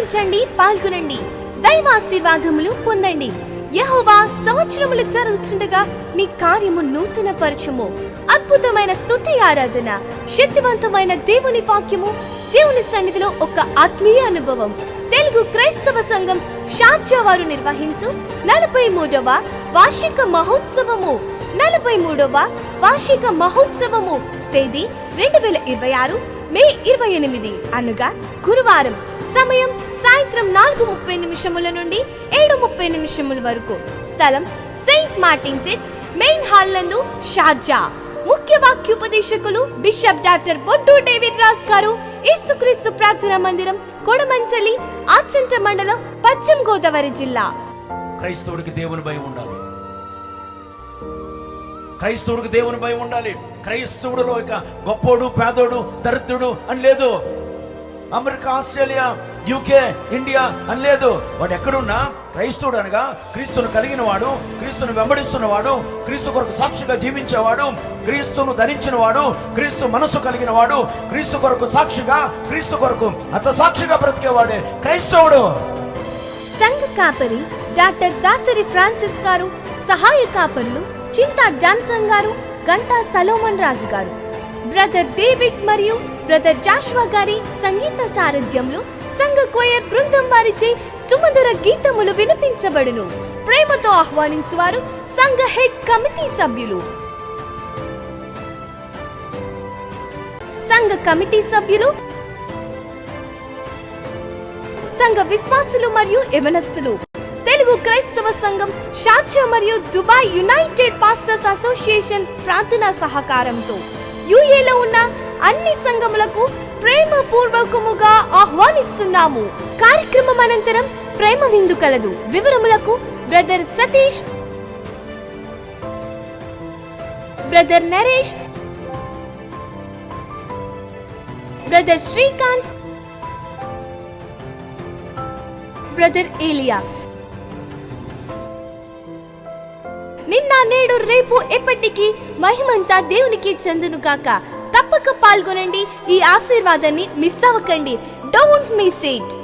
వీక్షించండి, పాల్గొనండి, దైవాశీర్వాదములు పొందండి. యెహోవా సంవత్సరములు జరుగుతుండగా నీ కార్యము నూతన పరచుము. అద్భుతమైన స్తుతి ఆరాధన, శక్తివంతమైన దేవుని వాక్యము, దేవుని సన్నిధిలో ఒక ఆత్మీయ అనుభవం. తెలుగు క్రైస్తవ సంఘం షార్జా వారు నిర్వహించు 43వ వార్షిక మహోత్సవము. 43వ వార్షిక మహోత్సవము తేదీ 2026 మే 28 అనగా గురువారం. సమయం సాయంత్రం 4:30 నుండి 7:30 వరకు. స్థలం Saint Martin church main hall నందు, షార్జా. ముఖ్య వాక్యోపదేశకులు బిషప్ డాక్టర్ బొడ్డు డేవిడ్ రాజ్ గారు. యేసుక్రీస్తు ప్రార్థనా మందిరం, కొడమంచలి, ఆచంట మండలం, పశ్చిమ గోదావరి జిల్లా. క్రైస్తవుడికి దేవుని భయం ఉండాలి. క్రైస్తవుడికి దేవుని భయం ఉండాలి. క్రైస్తవుడిలో ఇక గొప్పోడు, పేదోడు, దరిద్రుడు అని లేదు. అమెరికా, ఆస్ట్రేలియా, యూకే, ఇండియా అని లేదు. వాడు ఎక్కడున్నా క్రైస్తవుడు అనగా క్రీస్తును కలిగిన వాడు, క్రీస్తును వెంబడిస్తున్నవాడు, క్రీస్తు కొరకు సాక్షిగా జీవించేవాడు, క్రీస్తును ధరించిన వాడు, క్రీస్తు మనసు కలిగిన వాడు, క్రీస్తు కొరకు సాక్షిగా, క్రీస్తు కొరకు అత సాక్షిగా బ్రతికేవాడే క్రైస్తవుడు. సంఘ కాపరి డాక్టర్ దాసరి ఫ్రాన్సిస్ గారు. సహాయ కాపరులు చింతా జాన్సన్ గారు, గంటా సలోమన్ రాజు గారు. బ్రదర్ డేవిడ్ మరియు బ్రదర్ జాషువా గారి సంగీత సారథ్యంలో సంఘ కోయర్ బృందం వారిచే సుమధుర గీతములు వినిపించబడును. ప్రేమతో ఆహ్వానించువారు సంఘ హెడ్ కమిటీ సభ్యులు. సంఘ కమిటీ సభ్యులు, సంఘ విశ్వాసులు మరియు యవనస్తులు. తెలుగు క్రైస్తవ సంఘం షార్జా మరియు దుబాయ్ యునైటెడ్ పాస్టర్స్ అసోసియేషన్ ప్రార్థనా సహకారంతో యుఏలో ఉన్న అన్ని సంఘములకు ప్రేమ పూర్వకముగా ఆహ్వానిస్తున్నాము. కార్యక్రమం అనంతరం ప్రేమ విందు కలదు. వివరములకు brother Satish, brother Naresh, brother Srikanth, brother ఏలియా. నిన్న నేడు రేపు ఎప్పటికీ మహిమంతా దేవునికి చెందును గాక. తప్పక పాల్గొనండి. ఈ ఆశీర్వాదాన్ని మిస్ అవ్వకండి. Don't miss it.